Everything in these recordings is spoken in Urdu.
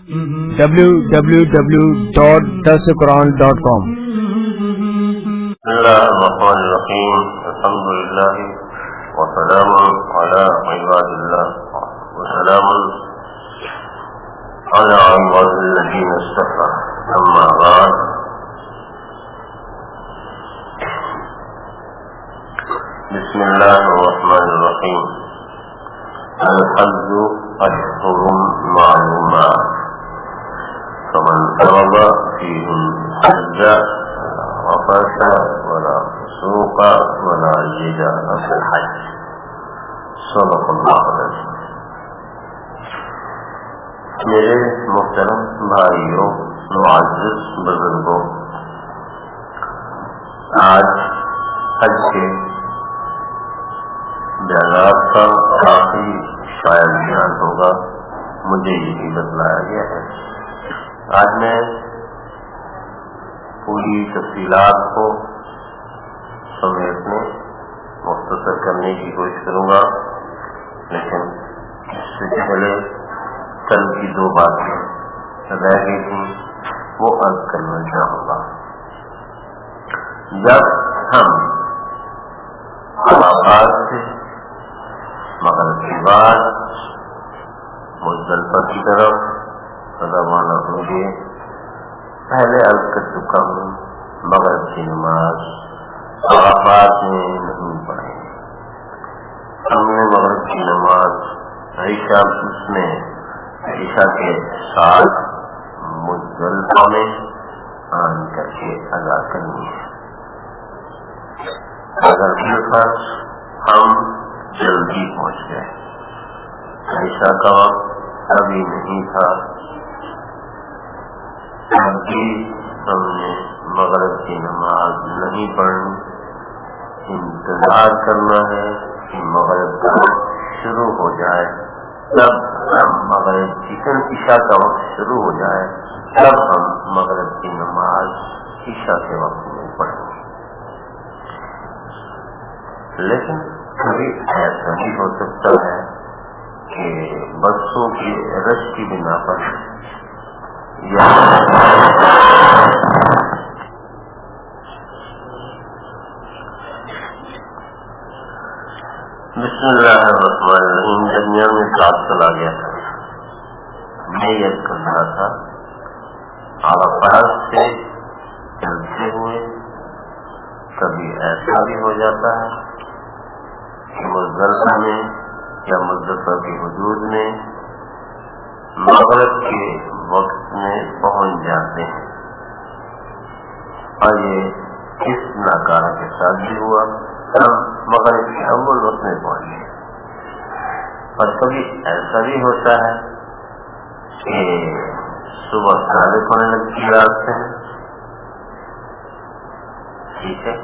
www.darsequran.com. بسم الله الرحمن الرحيم. الحمد لله وسلام على عباد الله وسلام على عباد الذين اصطفى. أما بعد، بسم الله الرحمن الرحيم. الحج أشهر معلومات، فمن فرض فيهم الحج فلا رفث ولا فسوق ولا جدال في الحج. صدق اللہ العظیم. میرے محترم بھائیوں، معزز بزرگوں، آج حج کے بیانات کا کافی شاید بیان ہوگا، مجھے یہی بتلایا گیا ہے. آج میں پوری تفصیلات کو سمیٹنے مختصر کرنے کی کوشش کروں گا، لیکن اس سے پہلے کل کی دو باتیں رہ گئی تھیں وہ عرض کرنا چاہوں گا. جب ہم عرفات سے مغرب کے بعد مزدلفہ کی طرف روانہ ہوں گے، پہلے عرض کر چکا ہوں مغرب کی نماز عرفات میں نہیں پڑھیں. ہم نے مغرب کی نماز عشاء کے ساتھ مزدلفہ میں آن کر کے ادا کرنی ہے. اگر بالفرض ہم جلدی پہنچ گئے، عشاء کا وقت ابھی نہیں تھا، ابھی ہم نے مغرب کی نماز نہیں پڑھنی، انتظار کرنا ہے کہ مغرب کا وقت شروع ہو جائے، تب ہم مغرب عشاء کا وقت شروع ہو جائے تب ہم مغرب کی نماز عشاء کے وقت میں پڑھیں گے. لیکن کبھی ایسا بھی ہو سکتا ہے کہ بسوں کی رش کی بنا پر یا بسم اللہ الرحمن الرحیم درمیان میں ساتھ چلا گیا تھا. میں یہ کر رہا تھا عرفات سے چلتے ہوئے کبھی ایسا بھی ہو جاتا ہے کہ مزدلفہ میں یا مزدلفہ کی حدود میں مغرب کے وقت میں پہنچ جاتے ہیں، اور یہ کس ناکارہ کے ساتھ بھی ہوا، ہم مغرب کے اول وقت میں پہنچ گئے. اور کبھی ایسا بھی ہوتا ہے کہ صبح صادق ہونے لگتی رات سے. ٹھیک ہے،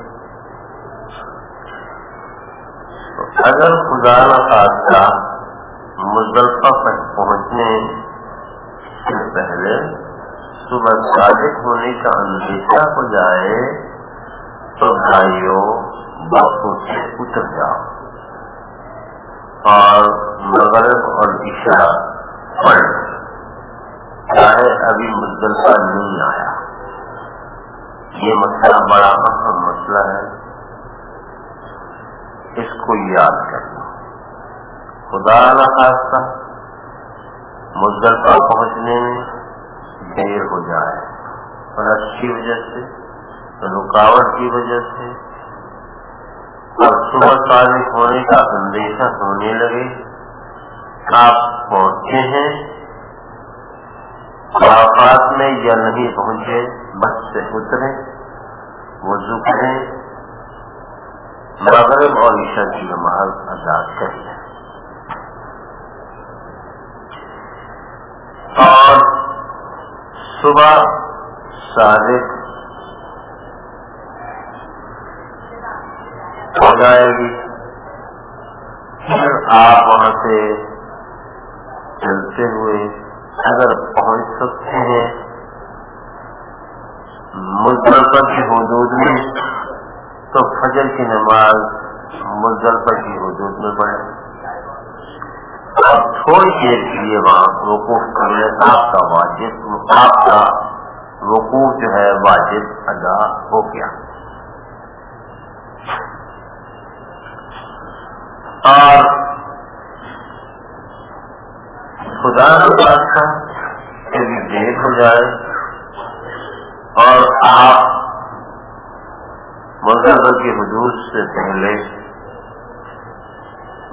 اگر خدا نخواستہ مزدلفہ پر پہنچنے سے پہلے صبح صادق ہونے کا اندیشہ ہو جائے تو بھائیوں بسوں سے اتر جاؤ اور مغرب اور عشاء پڑھ، چاہے ابھی مزدلفہ نہیں آیا. یہ مسئلہ بڑا اہم مسئلہ ہے، اس کو یاد کرنا. خدا نخواستہ مزدلفہ پہنچنے میں دیر ہو جائے، رش کی وجہ سے، رکاوٹ کی وجہ سے، اور صبح صادق ہونے کا اندیشہ ہونے لگے، آپ پہنچے ہیں عرفات میں یا نہیں پہنچے، بس سے اتریں، وضو کریں، مغرب اور عشاء کی نماز ادا کریں، اور صبح صادق ہو جائے گی. پھر آپ وہاں سے چلتے ہوئے اگر پہنچ سکتے ہیں مزدلفہ کی حدود میں تو فجر کی نماز مزدلفہ کی حدود میں پڑھیں اور تھوڑی دیر کے لیے وہاں وقوف کر لیں آپ کا وقوف جو ہے واجب ادا ہو گیا. اور خدا کا کبھی دیر ہو جائے اور آپ مغرب کی حدود سے پہلے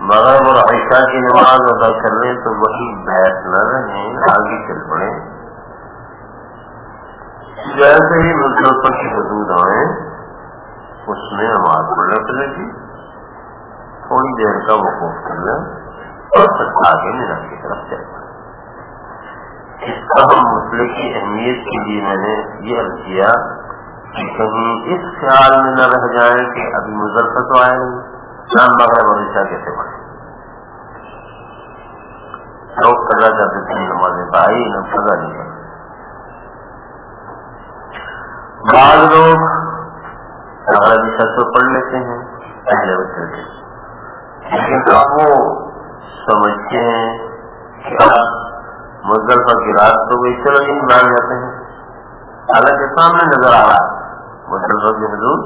مغرب اور عشاء کی نماز ادا کر لیں تو وہی بیٹھ نہ رہیں، آگے چل پڑے. جیسے ہی مغرب کی حدود آئیں اس میں نماز پڑھنے چلے گی، تھوڑی دیر کا وقوف کر لیں اور پھر آگے مینا کی طرف چل پڑے. اس کا مسئلے کی اہمیت کے لیے میں نے یہ عرض کیا کہ کہیں اس خیال میں نہ رہ جائیں کہ ابھی مزدلفہ تو آئے نہیں، شام مغرب اور عشاء کیسے پڑھیں. لوگ قضا کرتے تھے نمازیں بھائی نہ قضا نہیں کرتے. بعض لوگ مغرب عشاء تو پڑھ لیتے ہیں پہلے وقت کے، لیکن اب وہ سمجھتے ہیں کہ اب مزدلفہ کی رات تو گئی، چلو ان بھاگ جاتے ہیں. حالانکہ سامنے نظر آ رہا ہے، مزدلفہ کی حدود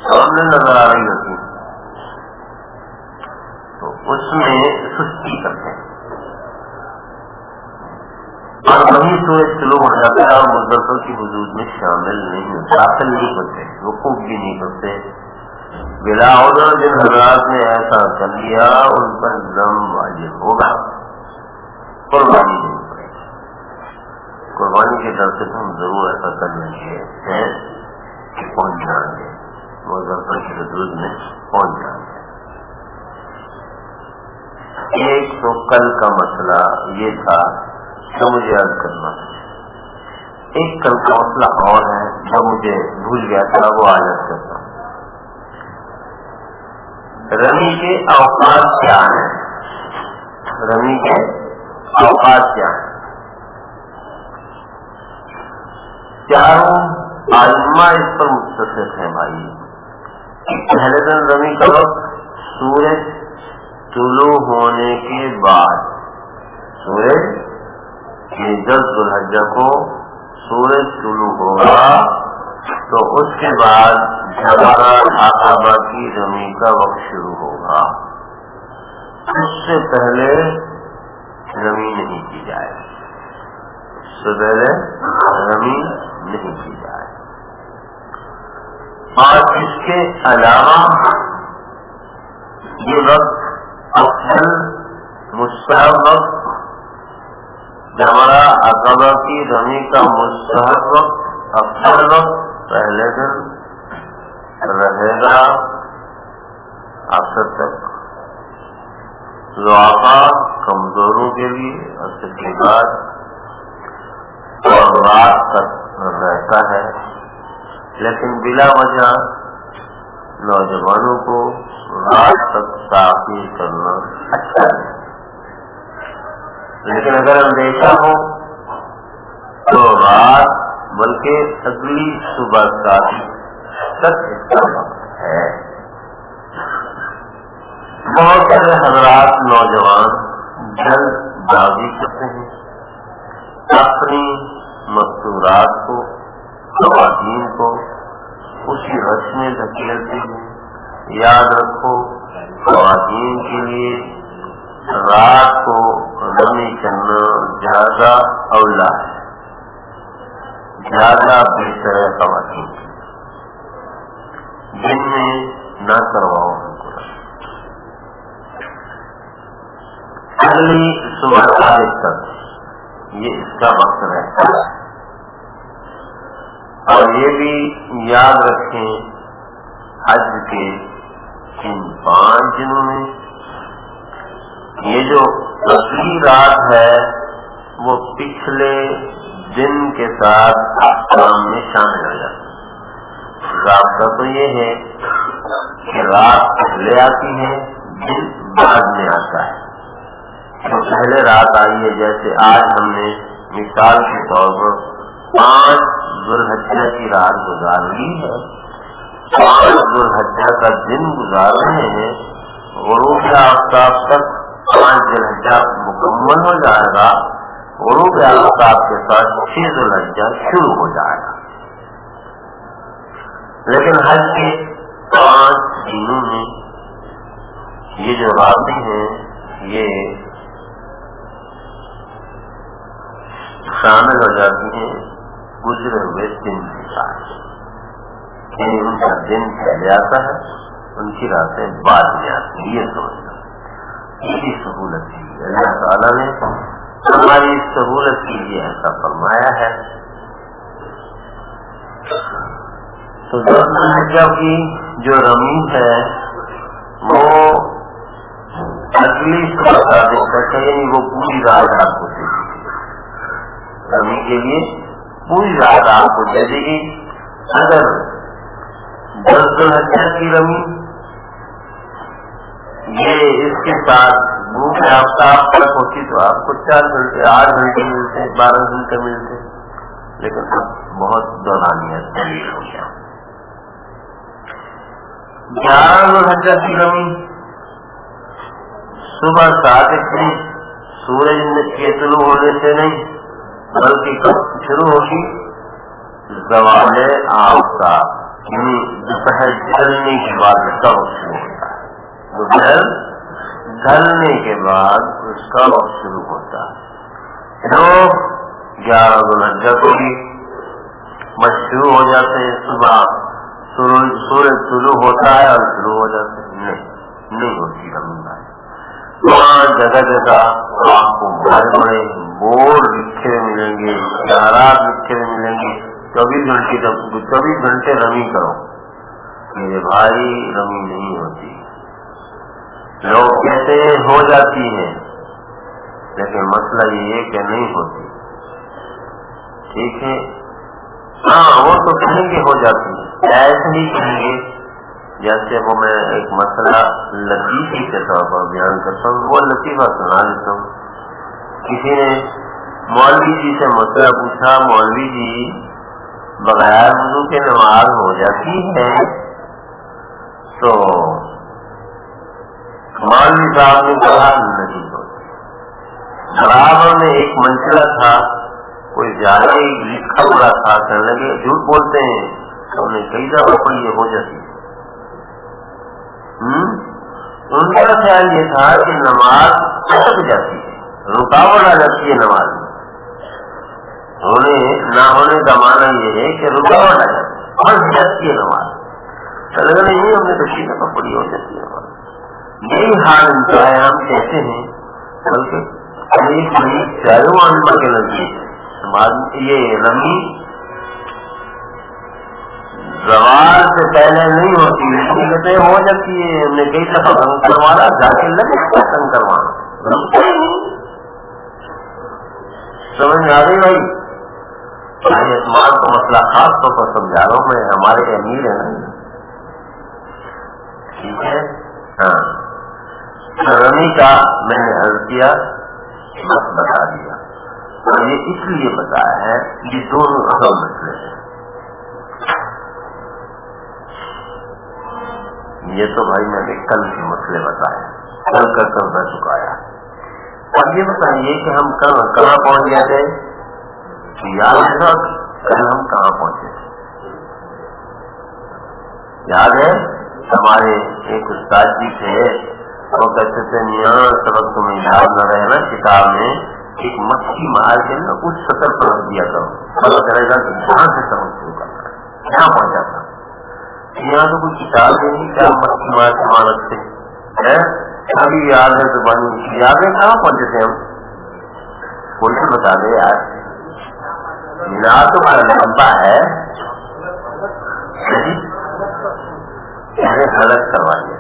سامنے نظر آ رہی ہوتی ہے، تو اس میں سستی کرتے ہیں اور وہی سورج طلوع ہو جاتا ہے اور مزدلفہ کی حدود میں شامل نہیں ہوتے، داخل نہیں ہوتے، وقوف بھی نہیں کرتے. بلا عذر جن حضرات نے ایسا کر لیا ان پر دم واجب ہوگا، قربانی نہیں پڑے گا. قربانی کے ڈر سے ہم ضرور ایسا کر لیں گے کہ پہنچ جائیں گے، مزدلفہ کی حدود میں پہنچ جائیں گے. ایک تو کل کا مسئلہ یہ تھا جو مجھے عرض کرنا تھا. ایک کل کا مسئلہ اور ہے جو مجھے بھول گیا تھا، وہ آج عرض کرتا ہوں. رمی کے اوقات کیا ہیں؟ رمی کے اوقات کیا ہیں؟ چاروں ائمہ اس پر متفق ہیں بھائی. پہلے دن رمی کا وقت سورج طلوع ہونے کے بعد، سورج کی 10 ذو الحجہ کو سورج طلوع ہوگا تو اس کے بعد جمرۃ عقبہ کی رمی کا وقت شروع ہوگا. اس سے پہلے رمی نہیں کی جائے، اس سے پہلے رمی نہیں کی جائے. اور اس کے علاوہ یہ وقت افضل مستحب وقت، جمرۃ عقبہ کی رمی کا مستحب وقت افضل وقت پہلے دن رہے گا آخر تک. ضعفاء کمزوروں کے لیے عصر کے بعد اور رات تک رہتا ہے، لیکن بلا وجہ نوجوانوں کو رات تک تاخیر کرنا اچھا ہے. لیکن اگر اندیشہ ہو تو رات بلکہ اگلی صبح تک اس کا وقت ہے. بہت سارے حضرات نوجوان جلد بازی کرتے ہیں، اپنی مستورات کو، خواتین کو اسی رش میں دھکیلتے ہیں. یاد رکھو خواتین کے لیے رات کو رمی کرنا زیادہ اولا ہے، زیادہ بہتر ہے. خواتین دن میں نہ کرواؤ ان کو. اگلی صبح تک یہ اس کا وقت رہتا ہے. اور یہ بھی یاد رکھیں حج کے ان 5 دنوں میں یہ جو اصلی رات ہے وہ پچھلے دن کے ساتھ احکام میں شامل ہو جاتی ہے. ضابطہ تو یہ ہے کہ رات پہلے آتی ہے، دن بعد میں آتا ہے. تو پہلے رات آئی ہے، جیسے آج ہم نے مثال کے طور پر 5 ذو الحجہ کی رات گزار لی ہے، 5 ذو الحجہ کا دن گزار رہے ہیں. غروب آفتاب تک 5 ذو الحجہ مکمل ہو جائے گا غروب آفتاب کے ساتھ 6 ذوالحجہ شروع ہو جائے گا. لیکن حج کے 5 دنوں میں یہ جو راتیں ہیں یہ شامل ہو جاتی ہیں گزرے ہوئے دن کے ساتھ. یعنی ان کا دن پہلے آتا ہے، ان کی راتیں بعد میں آتی ہیں. یہ سمجھنا یہ سہولت کی اللہ تعالیٰ نے ہماری سہولت کے لیے ایسا فرمایا ہے. تو ذوالحجہ کی جو رمی ہے وہ اگلی صبح صادق تک ہے، یعنی وہ پوری رات آپ کو دے دے گی. رمی کے لیے پوری رات آپ کو دے دے گی. اگر 10 ذوالحجہ کی رمی یہ اس کے ساتھ غروب آفتاب تک ہوتی تو آپ کو 4 گھنٹے 8 گھنٹے ملتے، 12 گھنٹے ملتے. لیکن اب بہت دورانیت طویل ہو گیا. 11 ذوالحجہ کی رمی صبح صادق میں سورج کے طلوع ہونے سے نہیں بلکہ کب شروع ہوگی؟ زوال آفتاب، یعنی دوپہر ڈھلنے کے بعد اس کا وقت شروع ہوتا ہے. دوپہر ڈھلنے کے بعد اس کا وقت شروع ہوتا ہے. لوگ 11 ذوالحجہ کو بھی مشروع ہو جاتے ہیں. صبح سورج طلوع ہوتا ہے اور شروع ہو جاتے ہیں. نہیں ہوتی رمضان. وہاں جگہ جگہ آپ کو بڑے بڑے بورڈ لکھے ہوئے ملیں گے، اشارات لکھے ہوئے ملیں گے. 24 گھنٹے رمی کرو. میرے بھائی رمی نہیں ہوتی. لوگ کہتے ہیں ہو جاتی ہے، لیکن مسئلہ یہ ہے کہ نہیں ہوتی. ٹھیک ہے، ہاں وہ تو کہیں گے ہو جاتی ہے، ایسے ہی کہیں گے جیسے وہ میں ایک مسئلہ لطیفی کے طور پر بیان کرتا ہوں. وہ لطیفہ سنا دیتا ہوں. کسی نے مولوی جی سے مسئلہ پوچھا، مولوی جی بغیر وضو کے نماز ہو جاتی ہے؟ تو مولوی صاحب نے کہا نہیں ہوتی. برابر میں ایک منچلا تھا، کوئی زیادہ لکھا پڑا تھا، کہنے لگے جھوٹ بولتے ہیں، ہم نے کئی دفعہ پڑھی ہے ہو جاتی ہے. ان کا خیال یہ تھا کہ نماز اٹک جاتی ہے، رکاوٹ آ جاتی ہے نماز میں. نہ ہونے کا معنی یہ ہے کہ رکاوٹ آ جاتی ہے، پھنس جاتی ہے نماز. نہیں، ہم نے تو کسی دفعہ پڑھی ہو جاتی ہے نماز. یہی حال ان کا ہے. ہم کہتے ہیں بلکہ چاروں علماء کے نزدیک یہ رمی زوال سے پہلے نہیں ہوتی، لیکن کہتے ہو جاتی ہے. ہم نے کئی دفعہ بند کروانا، جا کے لگے بند کروانا. سمجھ میں آ گئی بھائی؟ اعتماد کا مسئلہ خاص طور پر سمجھا رہا ہوں میں، ہمارے امیر ہیں نا. ٹھیک ہے، ہاں رمی کا میں نے عرض کیا، بس بتا دیا. اور یہ اس لیے بتایا ہے یہ دونوں اہم مسئلے ہیں. یہ تو بھائی میں نے کل کے مسئلے بتایا، کل کا کل میں چکایا. اور یہ بتائیے کہ ہم کہاں پہنچ گئے تھے؟ یاد ہے کل ہم کہاں پہنچے تھے؟ یاد ہے؟ ہمارے ایک استاد جی تھے، وہ کہتے تھے میاں سبق تمہیں یاد نہ رہے نا، کتاب میں ایک مچھلی مار کے نا اس سطر پر رکھ دیا کرو، پتا چلے گا کہ جہاں سے سبق شروع کرنا ہے. کہاں پہنچا تھا؟ یہاں تو کوئی کتاب نہیں، کیا مچھلی مار کے وہاں رکھتے ہیں. ابھی یاد ہے زبانی یاد ہے کہاں پہنچے تھے ہم؟ کوئی تو بتا دے یار. مینار تو بڑا لمبا ہے، غلط کروا دیا.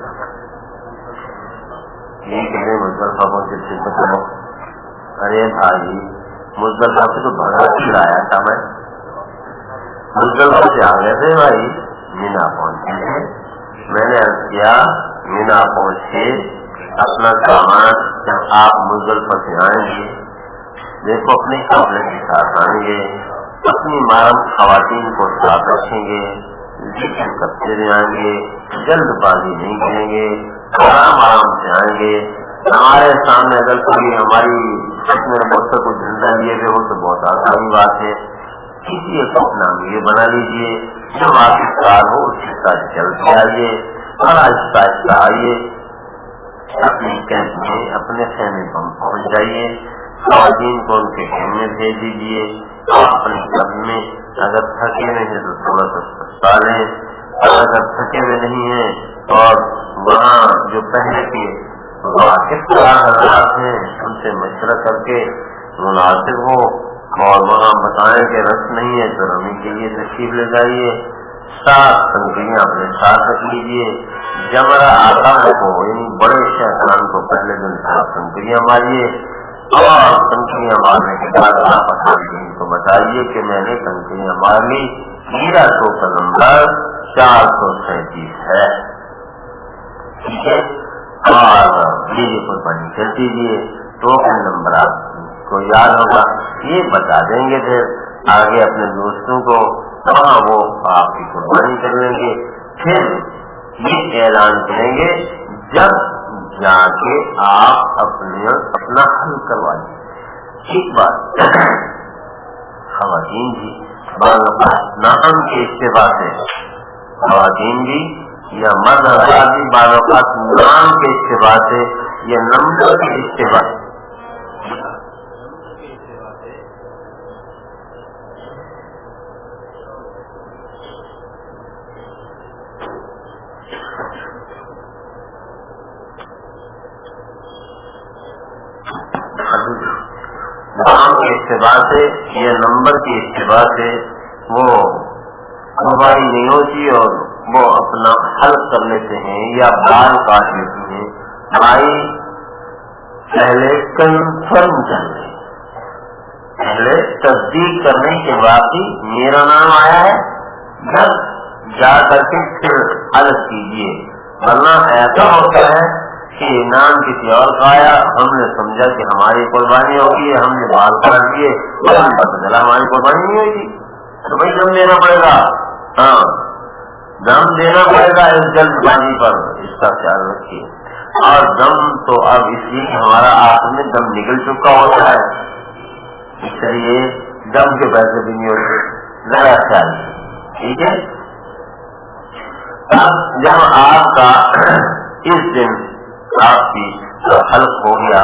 یہ کہ مزدلفہ پہنچے تھے تو ارے بھائی مزدلفہ سے تو بھگا ہی لایا تھا میں. مزدلفہ سے آ گئے تھے بھائی، مینا پہنچے تھے. میں نے عرض کیا مینا پہنچ کے اپنا سامان جب آپ مزدلفہ سے آئیں گے، دیکھو اپنے کپڑے کے ساتھ آئیں گے، اپنی محرم خواتین کو ساتھ رکھیں گے، ذکر کرتے ہوئے آئیں گے، جلد بازی نہیں کریں گے، آرام آرام سے آئیں گے. ہمارے سامنے اگر کوئی ہماری میرے موسر کو زندہ لیے ہوئے ہو تو بہت آسانی بات ہے. کسی ایک اپنا یہ بنا لیجیے جو آپ کی کار ہو اس کے ساتھ چلتے آئیے اور آہستہ آہستہ آئیے اپنے کیمپ میں اپنے خیمے پر پہنچ جائیے. خواتین کو ان کے خیمے میں بھیج دیجیے. اپنے گھر میں اگر تھکے ہوئے ہیں تو تھوڑا سا سستا لیں, اور اگر تھکے ہوئے نہیں ہیں اور وہاں جو پہلے کے واقف حضرات ہیں ان سے مشورہ کر کے مناسب ہو اور وہاں بتائیں کہ رس نہیں ہے تو رمی کے لیے تشریف لے جائیے. 7 کنکریاں اپنے ساتھ رکھ لیجیے. جمرہ آقا کو یعنی بڑے شیطان کو پہلے دن 7 کنکریاں ماریے اور کنکریاں مارنے کے بعد آپ اپنے کو بتائیے کہ میں نے کنکریاں مار لی. 1300 کا نمبر 437 ہے. ٹھیک ہے, اور یہ قربانی کر دیجیے. ٹوکن نمبر آپ کو یاد ہوگا, یہ بتا دیں گے پھر آگے اپنے دوستوں کو, وہاں وہ آپ کی قربانی کر لیں گے. پھر یہ اعلان کریں گے جب جا کے آپ اپنا حل کروا لیں. ایک بات خواتین بھی نام کے اشتباہ سے, خواتین بھی یا مرد حضرات بھی بعض اوقات نام کے اشتباہ سے یا نمبر کے اشتباہ نام کے اشتباہ سے یا نمبر کے اشتباہ سے وہ قربانی نہیں ہوتی اور وہ اپنا حل کر لیتے ہیں یا بال کاٹ لیتی ہیں. بھائی پہلے کنفرم کر لیں, پہلے تصدیق کرنے کے بعد ہی میرا نام آیا ہے جب جا کر کے پھر حل کیجیے. ورنہ ایسا ہوتا ہے کہ نام کسی اور کا آیا, ہم نے سمجھا کہ ہماری قربانی ہوگی, ہم نے بال کاٹ دیے, پتہ چلا ہماری قربانی نہیں ہوگی. تو بھائی دم دینا پڑے گا, ہاں دم دینا پڑے گا اس جلد بازی پر, اس کا خیال رکھیے. اور دم تو اب اس لیے ہمارا آخر میں دم نکل چکا ہوتا ہے, اس لیے دم کے پیسے بھی نہیں ہوتے, ذرا خیال. ٹھیک ہے, اب جب آپ کا اس دن آپ کی حلق ہو گیا,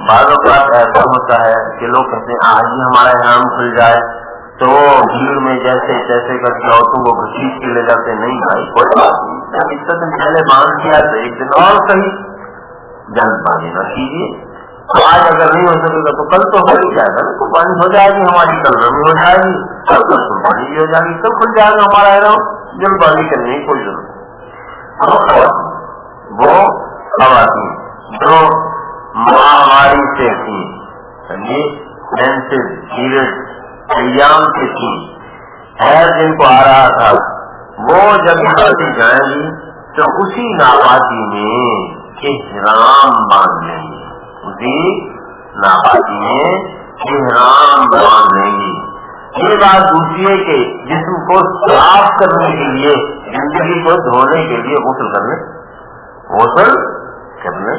بعض اوقات ایسا ہوتا ہے کہ لوگ کہتے ہیں آج ہی ہمارا احرام کھل جائے, تو بھیڑ میں جیسے جیسے کر کے عورتوں کو گھسیٹ کے لے جاتے. نہیں بھائی کوئی بات نہیں, جب اس دن پہلے باندھ کیا تو ایک دن اور صحیح, جلد بازی نہ کیجیے. آج اگر نہیں ہو سکے گا تو کل تو ہو ہی جائے گا نا, قربانی ہو جائے گی ہماری, کل رمی ہو جائے گی, کل قربانی بھی ہو جائے گی, کل کھل جائے گا ہمارا احرام. جلد بازی کرنے کی کوئی ضرورت نہیں. وہ خواتین جو ماہواری سے تھی, مینسز پیریڈ ایام سے تھی, خیر جن کو آ رہا تھا, وہ جب نکلتی جائیں گی تو اسی ناپاکی میں احرام باندھ لیں گی, اسی ناپاکی میں احرام باندھ لیں گی. یہ بات دوسری ہے کہ جسم کو صاف کرنے کے لیے, زندگی کو دھونے کے لیے غسل کرنے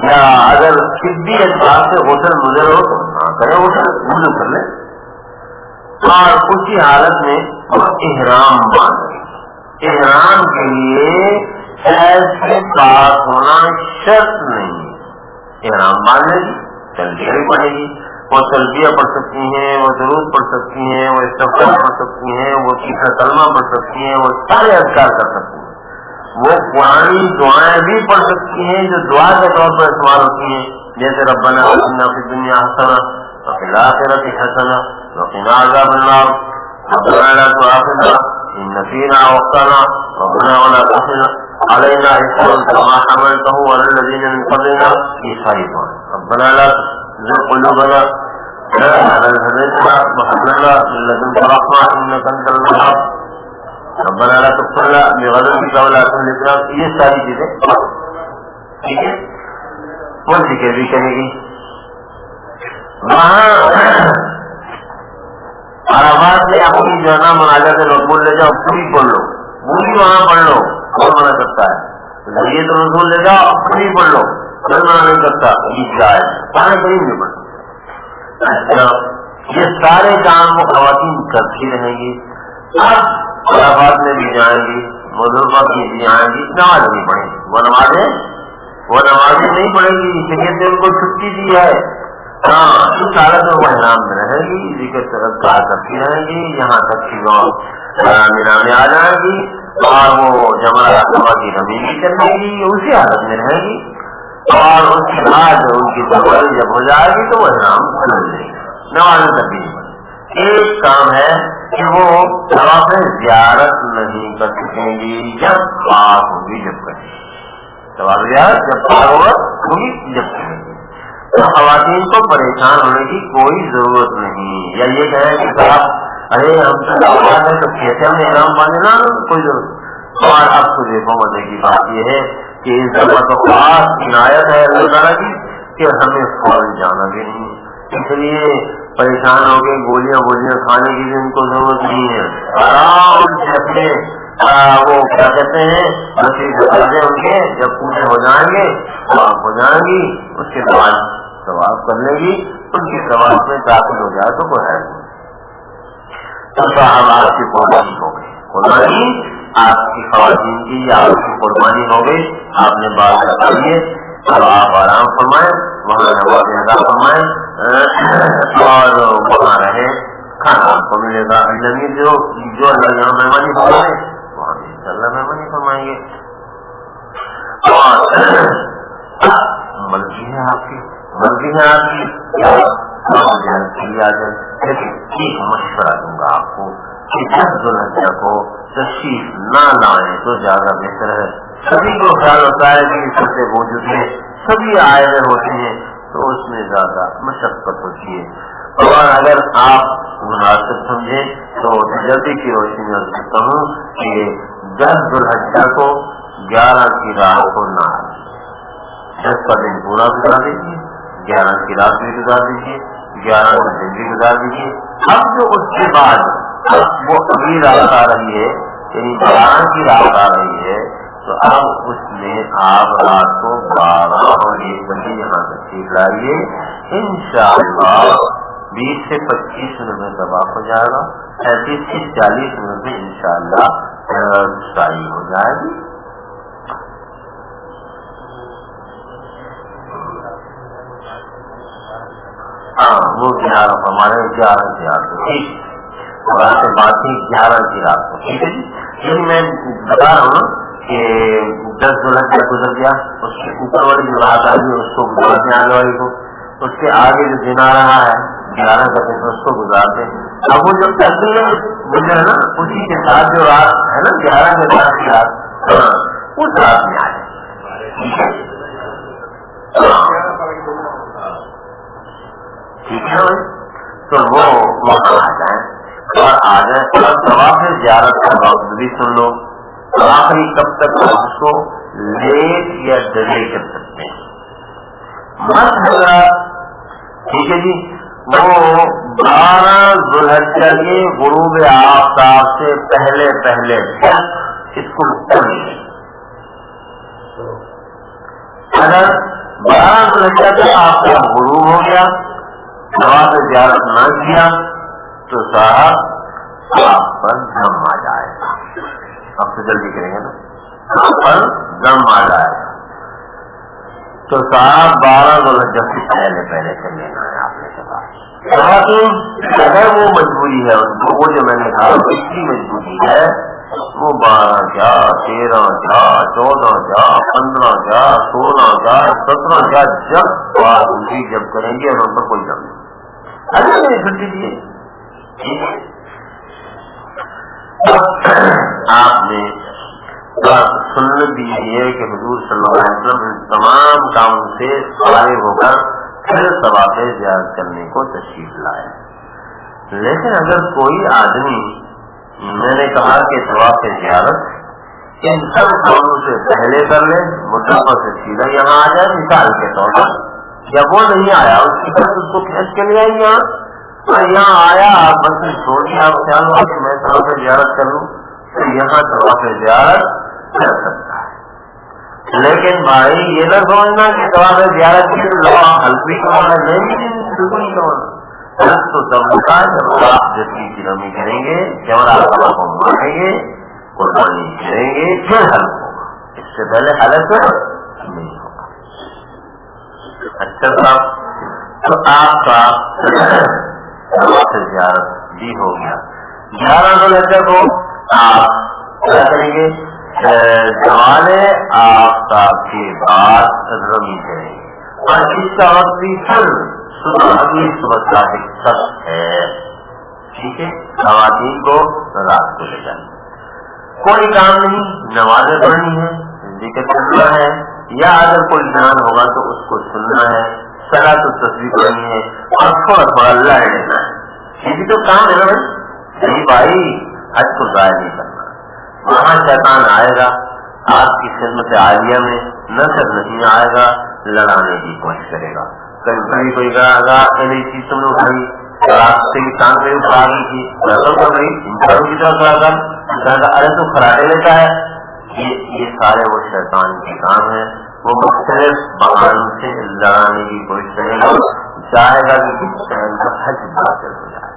یا اگر طبی اعتبار سے غسل مضر ہو تو نہ کرے, غسل وضو کر لیں, اور اسی حالت میں احرام باندھیں. احرام کے لیے ایسے پاک ہونا شرط نہیں ہے. احرام باندھنے کی تلبیہ بھی پڑھے گی, وہ تلبیہ پڑھ سکتی ہیں, وہ درود پڑھ سکتی ہیں, وہ استغفار پڑھ سکتی ہیں, وہ تیسرا کلمہ پڑھ سکتی ہیں, وہ سارے اذکار کر سکتی ہیں, وہ قرآنی دعائیں بھی پڑھ سکتی ہیں جو دعا کے طور پر استعمال ہوتی ہیں, جیسے ربنا آتنا فی الدنیا حسنہ وفی الآخرۃ حسنہ وقنا عذاب النار, ربنا لا تؤاخذنا ان نسینا واخطأنا, ربنا ولا تحمل علينا إصرا كما حملته على الذين من قبلنا. یہ ساری دعائیں, ربنا لا تزغ قلوبنا بعد إذ هديتنا وهب لنا من لدنك رحمة إنك أنت الوهاب, ربنا لا تغفرنا بغضبك ولا تهلكنا. یہ ساری چیزیں ٹھیک ہے, وہ ذکر بھی کرے گی. وہاں عرفات میں اپنی جو ہے نا مناجات مقبول لے جاؤ, پوری پڑھ لو, پوری وہاں پڑھ لو, اور منع کرتا ہے. یہ تو رسول لے جاؤ پوری پڑھ لو, کوئی منع نہیں کرتا. عید جائے قرآن کریم میں پڑھ, اچھا یہ سارے کام وہ خواتین کرتی رہیں گی. اب عرفات میں بھی جائیں گی, مزدلفہ کی بھی جائیں گی, نماز نہیں پڑھیں گی. وہ نمازیں نہیں پڑھیں گی, اس لیے ان کو چھٹی دی ہے. ہاں اس حالت میں وہ احرام میں رہیں گی, ذکر تذکار کرتی رہیں گی یہاں تک کہ وہ مینا میں آ جائیں گی, اور وہ جمرہ عقبہ کی رمی بھی کرنے گی, اسی حالت میں رہیں گی. اور اس کے بعد ان کی سفاری جب ہو جائے گی تو وہ احرام کھول لیں گی, نمازیں تبھی. ایک کام ہے کہ وہ طواف زیارت نہیں کر سکیں گی جب پاک ہوگی, جب کریں گی طواف زیارت جب پاک ہوگی جب کریں گی. تو خواتین کو پریشان ہونے کی کوئی ضرورت نہیں, یا یہ کہیں کہ صاحب ارے ہم تو طواف ہے تو کیسے ہم احرام باندھنا, کوئی ضرورت. اور اب تو دیکھو مزے کی بات یہ ہے کہ اس دفعہ تو خاص عنایت ہے اللہ تعالیٰ کی کہ ہمیں فوراً جانا بھی نہیں, اس لیے پریشان ہو گئے. گولیاں کھانے کی بھی ان کو ضرورت نہیں ہے, آرام سے اپنے وہ کیا کہتے ہیں ان کے جب پورے ہو جائیں گے طواف ہو جائیں گی, اس کے بعد طواف کر لے گی, ان کی طواف میں داخل ہو جائے تو کوئی ہے نہیں. تو صاحب آپ کی قربانی ہو گئی, قربانی آپ کی خواتین کی یا آپ کی قربانی ہو گئی, آپ نے بات بتا دیے. اب آپ آرام فرمائیں, وہاں نماز ادا فرمائیں اور وہاں رہے, کھانا آپ کو ملے گا. جو اللہ یہاں مہمانی فرمائے وہاں بھی ان شاء اللہ مہمانی فرمائیں گے. اور مرضی ہے آپ کی لیکن ایک مشورہ دوں گا آپ کو کہ جب ذوالحجہ کو تشریف نہ لائیں تو زیادہ بہتر ہے. سبھی کو خیال ہوتا ہے کہ سب سے موجود ہے, سبھی آئے ہوئے ہوتے ہیں, تو اس میں زیادہ مشقت ہوتی ہے. اور اگر آپ مناسب سمجھیں تو تجربے کی روشنی میں کہتا ہوں کہ 10 ذوالحجہ کو 11 کی رات کو نہ آئے, 10 کا دن پورا گزار دیجیے, 11 کی رات بھی گزار دیجیے, 11 کا دن بھی گزار دیجیے. اب جو اس کے بعد وہ اگلی رات آ رہی ہے, یعنی 11 کی رات آ رہی ہے, تو اب اس میں آپ رات کو 12 اور 1 بجے یہاں تشریف لائیے. انشاءاللہ 20 سے 25 منٹ میں طواف ہو جائے گا, 35 سے 40 منٹ میں انشاءاللہ سائی ہو جائے گی. ہاں وہ 11 ہمارے 11 کی رات کو, ٹھیک ہے, بات تھی 11 کی رات کو, ٹھیک ہے جی. یہ میں بتا رہا ہوں کہ 10 ذوالحجہ گزر گیا, اس کے اوپر والی جو رات آ گئی اس کو گزارتے آنے والی کو, اس کے آگے جو دن آ رہا ہے 11 کا دن اس کو گزارتے. اب وہ جو چلتی ہے وہ جو ہے نا اسی کے ساتھ جو رات ہے نا 11 کے بعد کی رات اس رات میں آ جائے, ٹھیک ہے. تو وہ وہاں آ جائیں اور آ جائیں. اور طواف زیارت کا وقت بھی سن لو, آخری کب تک اس کو لیٹ یا ڈیلے کر سکتے ہیں. ٹھیک ہے جی, وہ 12 ذوالحجہ کے غروب آفتاب سے پہلے اس کو کر لیں. اگر 12 ذوالحجہ کا آفتاب غروب ہو گیا, طواف زیارت نہ کیا, تو صاحب آپ پر دم آ جائے گا. اب تو جلدی کریں گے نا, آپ پر دم آ جائے گا. تو صاحب 12 ذوالحجہ سے پہلے کر لینا ہے آپ نے طواف. اگر وہ مجبوری ہے ان کو, وہ جو میں نے کہا اس کی مجبوری ہے, وہ 12 کیا 13 کیا 14 کیا 15 کیا 16 کیا 17 کیا جب جب کریں گے اور ان پر کوئی دم نہیں. اگر میں چھٹی دیے ٹھیک ہے. آپ نے سنت دی ہے کہ حضور صلی اللہ علیہ وسلم ان تمام کاموں سے فارغ ہو کر پھر طواف زیارت کرنے کو تشریف لائے. لیکن اگر کوئی آدمی, میں نے کہا کہ طواف زیارت ان سب کاموں سے پہلے کر لے, مصطفیٰ سے سیدھا یہاں آ جائے, مثال کے طور پر جب وہ نہیں آیا اس کی طرف اس کو کھینچ کے لے آئی یہاں آیا, آپ بس چھوڑ دیا, آپ خیال ہوا کہ میں طواف زیارت کر لوں, تو یہاں طواف زیارت کر سکتا ہے. لیکن بھائی یہ نہ سمجھنا کہ طواف زیارت کی لوا حلفی کروانا, نہیں بالکل نہیں کروانا. تو تب ہوگا جب آپ جتنی کی نمی کریں گے، جمرہ کو مانیں گے، قربانی کریں گے، پھر حلق ہوگا، اس سے پہلے حلق نہیں ہوگا۔ اچھا صاحب، تو آپ کا زیارت بھی ہو گیا۔ 11 ذوالحجہ کو آپ کیا کریں گے؟ زوال آفتاب کے بعد رمی کریں گے، اور اس کا وقت بھی پھر اگلی صبح صادق تک ہے، ٹھیک ہے؟ خواتین کو رات کو لے جانا، کوئی کام نہیں، نمازیں پڑھنی ہے، ذکر کرنا ہے، یا اگر کوئی جان ہوگا تو اس کو سننا ہے، صلاۃ التسبیح پڑھنی ہے، اور تھوڑا تھوڑا لڑ لینا ہے۔ یہ بھی تو کام ہے نا بھائی، نہیں بھائی حج کو ضائع نہیں کرنا۔ وہاں شیطان آئے گا آپ کی خدمت عالیہ میں، نصر نہیں آئے گا، لڑانے کی کوشش کرے گا۔ کبھی کوئی کہا پہلے چیز تم نے اٹھائی، راستے کی ٹانگ پہ اٹھا دی تھی، نظر کر رہی انسانوں کی طرف کر، ارے تو کھراٹے لیتا ہے۔ یہ سارے وہ شیطان کے کام ہے، وہ مختلف بہانوں سے لڑانے کی کوشش کرے گا، چاہے گا کہ کس طرح کا حج باطل ہو جائے،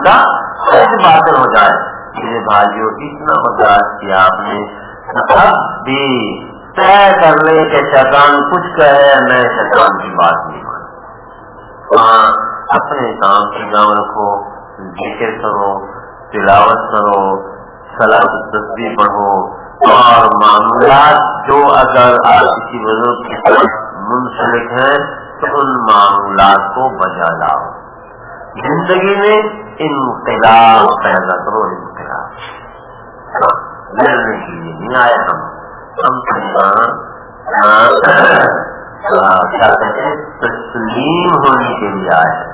کا حج باطل ہو جائے۔ میرے بھائیوں اتنا برداشت کیا آپ نے، اب بھی طے کر لے کہ شیطان کچھ کہے، میں شیطان کی بات نہیں مانوں۔ ہاں اپنے کام کی کام رکھو، ذکر کرو، تلاوت کرو، صلاۃ التسبیح پڑھو، اور معاملات جو اگر آپ کسی بزرگ کے ساتھ منسلک ہیں تو ان معاملات کو بجا لاؤ۔ زندگی میں انقلاب پیدا کرو، انقلاب لڑنے کے لیے نہیں آئے ہم کیا کہتے ہیں، تسلیم ہونے کے لیے آئے ہیں۔